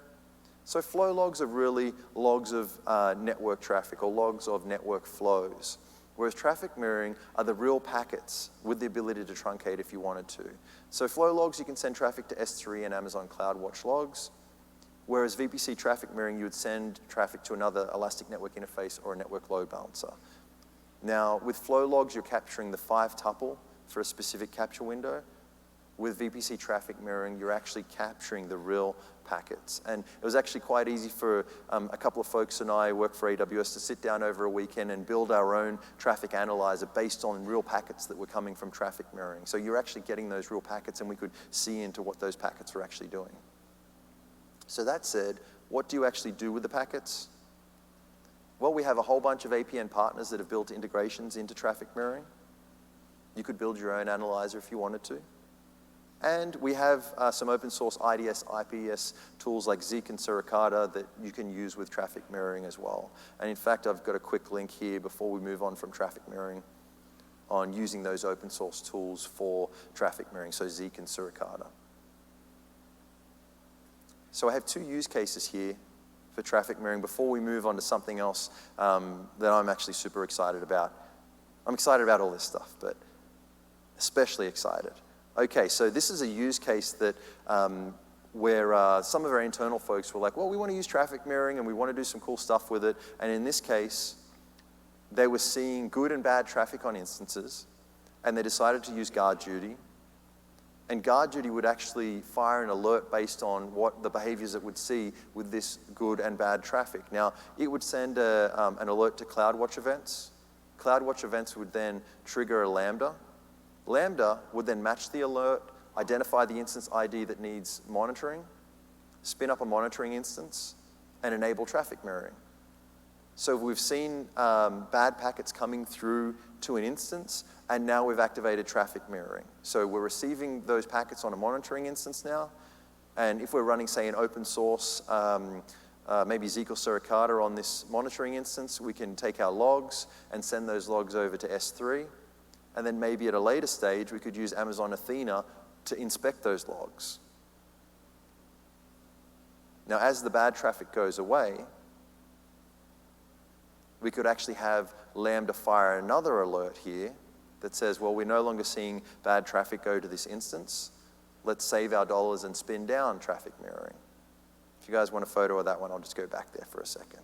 So flow logs are really logs of network traffic or logs of network flows, whereas traffic mirroring are the real packets with the ability to truncate if you wanted to. So flow logs, you can send traffic to S3 and Amazon CloudWatch logs, whereas VPC traffic mirroring, you would send traffic to another elastic network interface or a network load balancer. Now, with flow logs, you're capturing the 5-tuple for a specific capture window. With VPC traffic mirroring, you're actually capturing the real packets. And it was actually quite easy for a couple of folks and I work for AWS to sit down over a weekend and build our own traffic analyzer based on real packets that were coming from traffic mirroring. So you're actually getting those real packets and we could see into what those packets were actually doing. So that said, what do you actually do with the packets? Well, we have a whole bunch of APN partners that have built integrations into traffic mirroring. You could build your own analyzer if you wanted to. And we have some open source IDS, IPS tools like Zeek and Suricata that you can use with traffic mirroring as well. And in fact, I've got a quick link here before we move on from traffic mirroring on using those open source tools for traffic mirroring, so Zeek and Suricata. So I have 2 use cases here for traffic mirroring before we move on to something else that I'm actually super excited about. I'm excited about all this stuff, but especially excited. Okay, so this is a use case that where some of our internal folks were like, well, we want to use traffic mirroring and we want to do some cool stuff with it. And in this case, they were seeing good and bad traffic on instances, and they decided to use guard duty. And guard duty would actually fire an alert based on what the behaviors it would see with this good and bad traffic. Now, it would send an alert to CloudWatch events. CloudWatch events would then trigger a Lambda. Lambda would then match the alert, identify the instance ID that needs monitoring, spin up a monitoring instance, and enable traffic mirroring. So we've seen bad packets coming through to an instance, and now we've activated traffic mirroring. So we're receiving those packets on a monitoring instance now, and if we're running, say, an open source, maybe Zeek or Suricata on this monitoring instance, we can take our logs and send those logs over to S3, and then maybe at a later stage, we could use Amazon Athena to inspect those logs. Now, as the bad traffic goes away, we could actually have Lambda fire another alert here that says, well, we're no longer seeing bad traffic go to this instance. Let's save our dollars and spin down traffic mirroring. If you guys want a photo of that one, I'll just go back there for a second.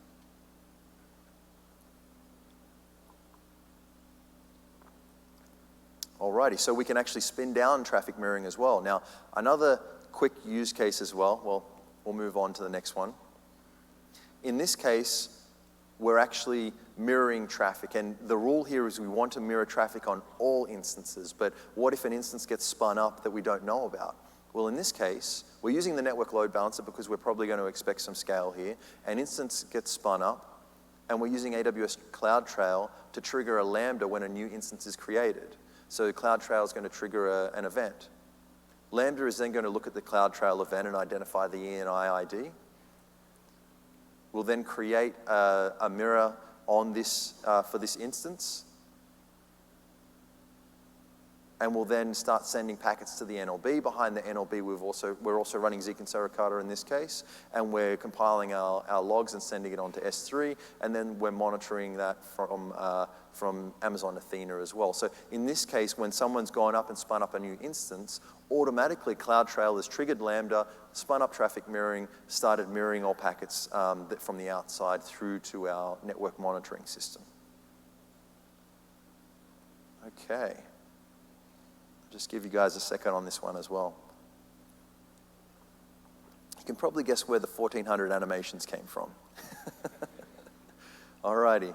Alrighty, so we can actually spin down traffic mirroring as well. Now, another quick use case as well, we'll move on to the next one. In this case, we're actually mirroring traffic, and the rule here is we want to mirror traffic on all instances, but what if an instance gets spun up that we don't know about? Well, in this case, we're using the network load balancer because we're probably going to expect some scale here. An instance gets spun up, and we're using AWS CloudTrail to trigger a Lambda when a new instance is created. So CloudTrail is going to trigger an event. Lambda is then going to look at the CloudTrail event and identify the ENI ID. We'll then create a mirror on this for this instance. And we'll then start sending packets to the NLB. Behind the NLB, we're also running Zeek and Suricata in this case, and we're compiling our logs and sending it onto S3, and then we're monitoring that from Amazon Athena as well. So in this case, when someone's gone up and spun up a new instance, automatically CloudTrail has triggered Lambda, spun up traffic mirroring, started mirroring all packets from the outside through to our network monitoring system. Okay. Just give you guys a second on this one as well. You can probably guess where the 1400 animations came from. Alrighty.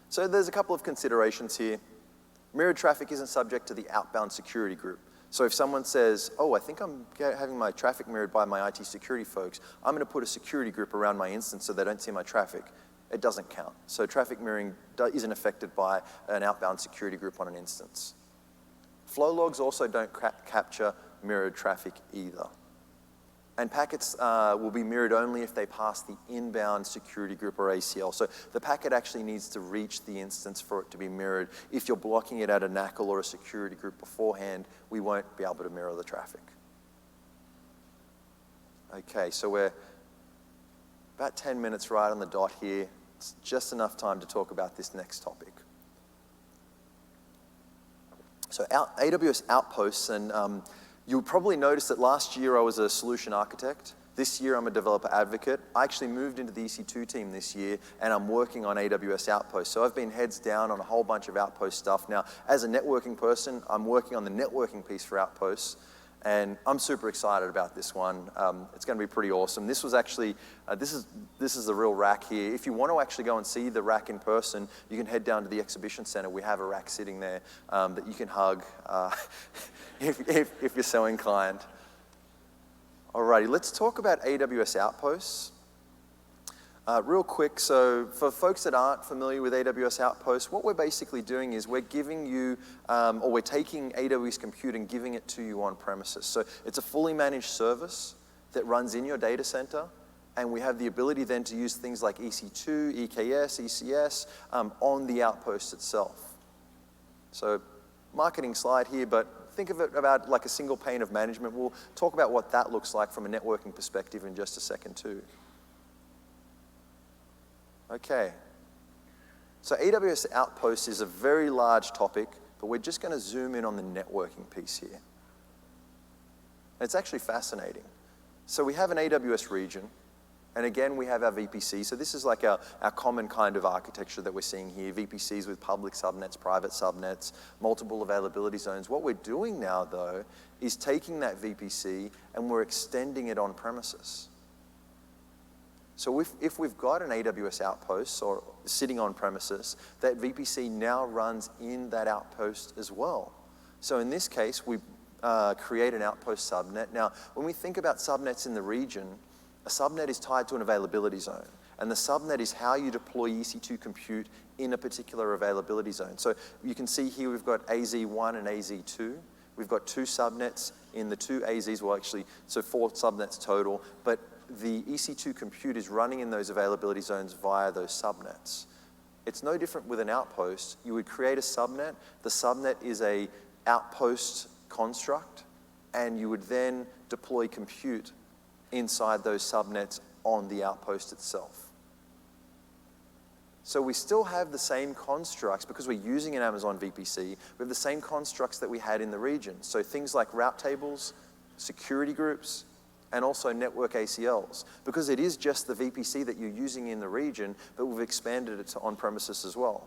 So there's a couple of considerations here. Mirrored traffic isn't subject to the outbound security group. So if someone says, oh, I think I'm having my traffic mirrored by my IT security folks, I'm going to put a security group around my instance so they don't see my traffic. it doesn't count. So traffic mirroring isn't affected by an outbound security group on an instance. Flow logs also don't capture mirrored traffic either. And packets will be mirrored only if they pass the inbound security group or ACL. So the packet actually needs to reach the instance for it to be mirrored. If you're blocking it at a NACL or a security group beforehand, we won't be able to mirror the traffic. Okay, so we're about 10 minutes right on the dot here. It's just enough time to talk about this next topic. So AWS Outposts, and you'll probably notice that last year I was a solution architect. This year I'm a developer advocate. I actually moved into the EC2 team this year, and I'm working on AWS Outposts. So I've been heads down on a whole bunch of Outpost stuff. Now, as a networking person, I'm working on the networking piece for Outposts, and I'm super excited about this one. It's going to be pretty awesome. This was actually, this is the real rack here. If you want to actually go and see the rack in person, you can head down to the exhibition center. We have a rack sitting there that you can hug if you're so inclined. Alrighty, let's talk about AWS Outposts. Real quick, so for folks that aren't familiar with AWS Outposts, what we're basically doing is we're giving you, or we're taking AWS Compute and giving it to you on premises. So it's a fully managed service that runs in your data center, and we have the ability then to use things like EC2, EKS, ECS on the Outpost itself. So marketing slide here, but think of it about like a single pane of management. We'll talk about what that looks like from a networking perspective in just a second too. Okay, so AWS Outposts is a very large topic, but we're just going to zoom in on the networking piece here. It's actually fascinating. So we have an AWS region, and again, we have our VPC. So this is like our common kind of architecture that we're seeing here, VPCs with public subnets, private subnets, multiple availability zones. What we're doing now, though, is taking that VPC and we're extending it on premises. So if we've got an AWS Outpost or sitting on premises, that VPC now runs in that Outpost as well. So in this case, we create an Outpost subnet. Now, when we think about subnets in the region, a subnet is tied to an availability zone. And the subnet is how you deploy EC2 compute in a particular availability zone. So you can see here we've got AZ1 and AZ2. We've got two subnets in the two AZs, well actually, so 4 subnets total, but the EC2 compute is running in those availability zones via those subnets. It's no different with an outpost. You would create a subnet. The subnet is a outpost construct, and you would then deploy compute inside those subnets on the outpost itself. So we still have the same constructs because we're using an Amazon VPC. We have the same constructs that we had in the region. So things like route tables, security groups, and also network ACLs, because it is just the VPC that you're using in the region, but we've expanded it to on-premises as well.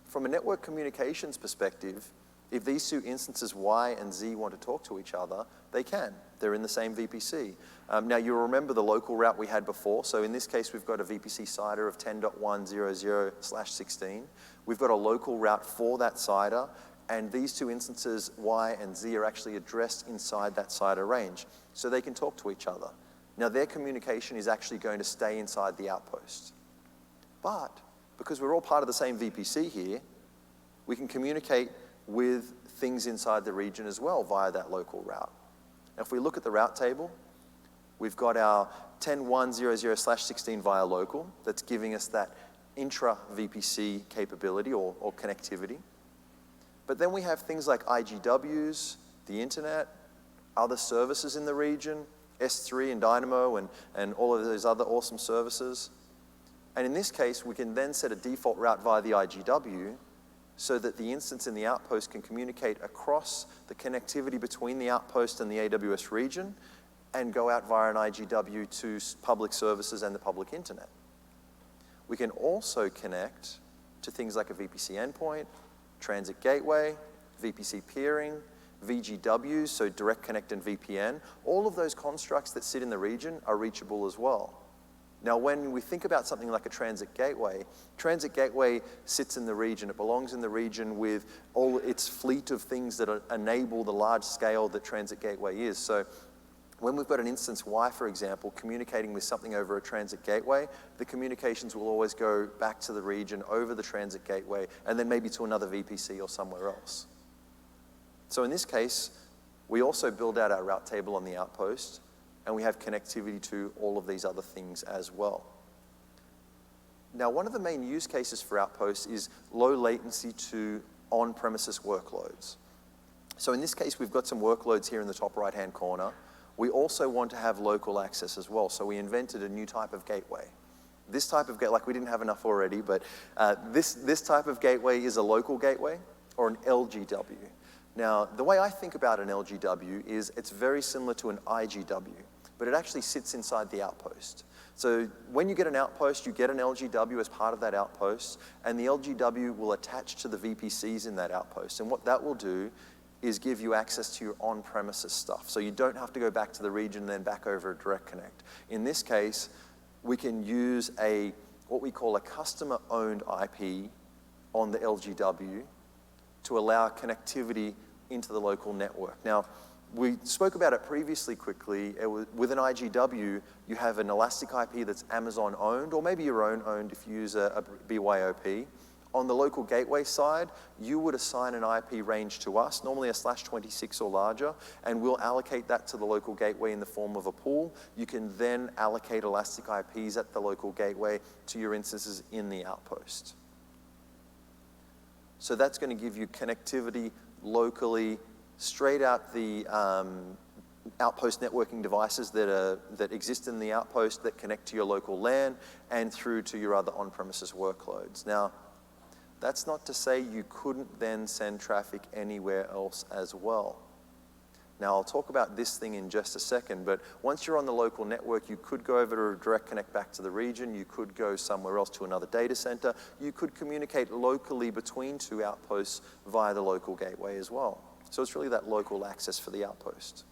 From a network communications perspective, if these two instances Y and Z want to talk to each other, they can. They're in the same VPC. Now, you'll remember the local route we had before. So in this case, we've got a VPC CIDR of 10.100/16. We've got a local route for that CIDR, and these two instances, Y and Z, are actually addressed inside that CIDR range, so they can talk to each other. Now, their communication is actually going to stay inside the outpost. But because we're all part of the same VPC here, we can communicate with things inside the region as well via that local route. Now, if we look at the route table, we've got our 10.100/16 via local. That's giving us that intra-VPC capability or connectivity. But then we have things like IGWs, the internet, other services in the region, S3 and Dynamo and all of those other awesome services. And in this case, we can then set a default route via the IGW so that the instance in the outpost can communicate across the connectivity between the outpost and the AWS region and go out via an IGW to public services and the public internet. We can also connect to things like a VPC endpoint, transit gateway, VPC peering, VGWs, so direct connect and VPN. All of those constructs that sit in the region are reachable as well. Now, when we think about something like a transit gateway sits in the region. It belongs in the region with all its fleet of things that enable the large scale that transit gateway is. So When we've got an instance Y, for example, communicating with something over a transit gateway, the communications will always go back to the region over the transit gateway and then maybe to another VPC or somewhere else. So in this case, we also build out our route table on the outpost, and we have connectivity to all of these other things as well. Now, one of the main use cases for Outposts is low latency to on-premises workloads. So in this case, we've got some workloads here in the top right-hand corner. We also want to have local access as well, so we invented a new type of gateway. This type of gateway, like we didn't have enough already, but this type of gateway is a local gateway, or an LGW. Now, the way I think about an LGW is it's very similar to an IGW, but it actually sits inside the outpost. So when you get an outpost, you get an LGW as part of that outpost, and the LGW will attach to the VPCs in that outpost. And what that will do is give you access to your on-premises stuff. So you don't have to go back to the region and then back over a direct connect. In this case, we can use what we call a customer-owned IP on the LGW to allow connectivity into the local network. Now, we spoke about it previously quickly. With an IGW, you have an elastic IP that's Amazon-owned, or maybe your own owned if you use a BYOP. On the local gateway side, you would assign an IP range to us, normally a /26 or larger, and we'll allocate that to the local gateway in the form of a pool. You can then allocate elastic IPs at the local gateway to your instances in the outpost. So that's going to give you connectivity locally, straight out the outpost networking devices that exist in the outpost that connect to your local LAN and through to your other on-premises workloads. Now, that's not to say you couldn't then send traffic anywhere else as well. Now, I'll talk about this thing in just a second, but once you're on the local network, you could go over to a direct connect back to the region, you could go somewhere else to another data center, you could communicate locally between two outposts via the local gateway as well. So it's really that local access for the outpost.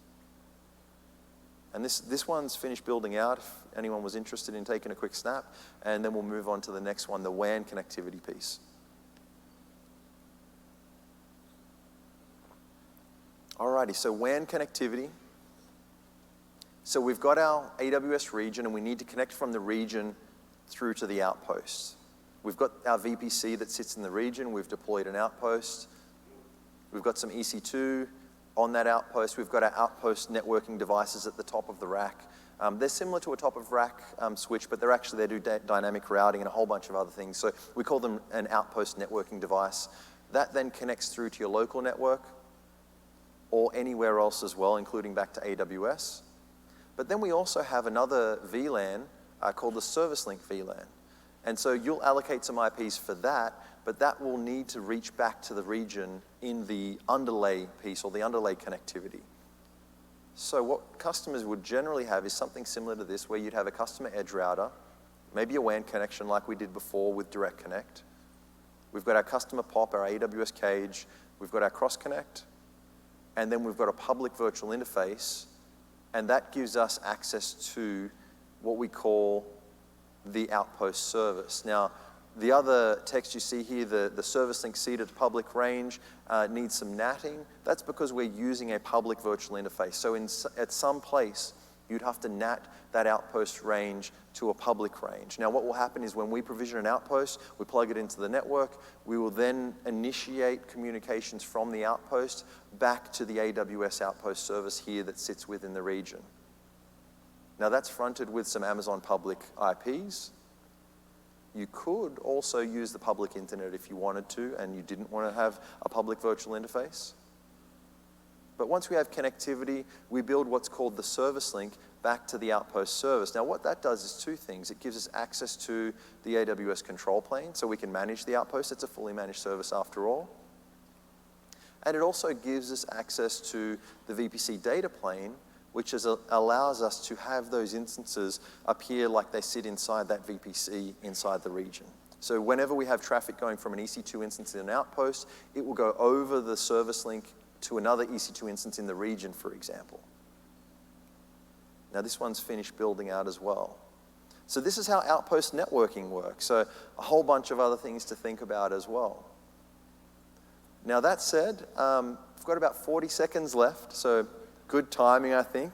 And this one's finished building out, if anyone was interested in taking a quick snap, and then we'll move on to the next one, the WAN connectivity piece. Alrighty, so WAN connectivity. So we've got our AWS region, and we need to connect from the region through to the outpost. We've got our VPC that sits in the region. We've deployed an outpost. We've got some EC2 on that outpost. We've got our outpost networking devices at the top of the rack. They're similar to a top-of-rack switch, but they do dynamic routing and a whole bunch of other things. So we call them an outpost networking device. That then connects through to your local network, or anywhere else as well, including back to AWS. But then we also have another VLAN called the Service Link VLAN. And so you'll allocate some IPs for that, but that will need to reach back to the region in the underlay piece, or the underlay connectivity. So what customers would generally have is something similar to this, where you'd have a customer edge router, maybe a WAN connection like we did before with Direct Connect. We've got our customer POP, our AWS cage, we've got our cross connect, and then we've got a public virtual interface, and that gives us access to what we call the outpost service. Now, the other text you see here, the service link seeded public range, needs some natting. That's because we're using a public virtual interface. So at some place, you'd have to NAT that outpost range to a public range. Now, what will happen is when we provision an outpost, we plug it into the network, we will then initiate communications from the outpost back to the AWS outpost service here that sits within the region. Now, that's fronted with some Amazon public IPs. You could also use the public internet if you wanted to, and you didn't want to have a public virtual interface. But once we have connectivity, we build what's called the service link back to the outpost service. Now, what that does is two things. It gives us access to the AWS control plane, so we can manage the outpost. It's a fully managed service after all. And it also gives us access to the VPC data plane, which allows us to have those instances appear like they sit inside that VPC inside the region. So whenever we have traffic going from an EC2 instance in an outpost, it will go over the service link to another EC2 instance in the region, for example. Now, this one's finished building out as well. So this is how outpost networking works. So a whole bunch of other things to think about as well. Now, that said, I've got about 40 seconds left, so good timing, I think.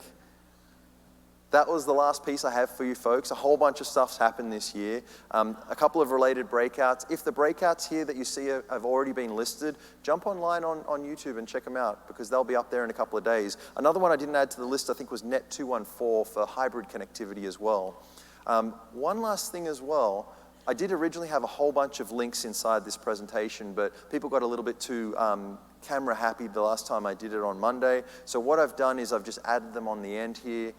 that was the last piece I have for you folks. A whole bunch of stuff's happened this year. A couple of related breakouts. If the breakouts here that you see have already been listed, jump online on YouTube and check them out because they'll be up there in a couple of days. Another one I didn't add to the list I think was NET305 for hybrid connectivity as well. One last thing as well. I did originally have a whole bunch of links inside this presentation, but people got a little bit too camera happy the last time I did it on Monday. So what I've done is I've just added them on the end here.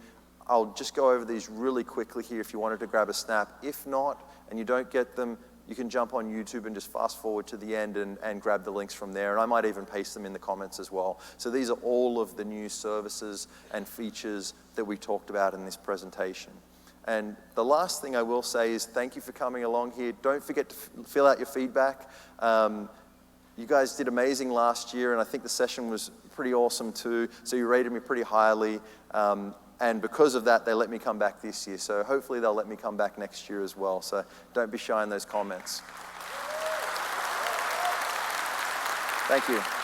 I'll just go over these really quickly here if you wanted to grab a snap. If not, and you don't get them, you can jump on YouTube and just fast forward to the end and grab the links from there. And I might even paste them in the comments as well. So these are all of the new services and features that we talked about in this presentation. And the last thing I will say is thank you for coming along here. Don't forget to fill out your feedback. You guys did amazing last year, and I think the session was pretty awesome too. So you rated me pretty highly. And because of that, they let me come back this year. So hopefully they'll let me come back next year as well. So don't be shy in those comments. Thank you.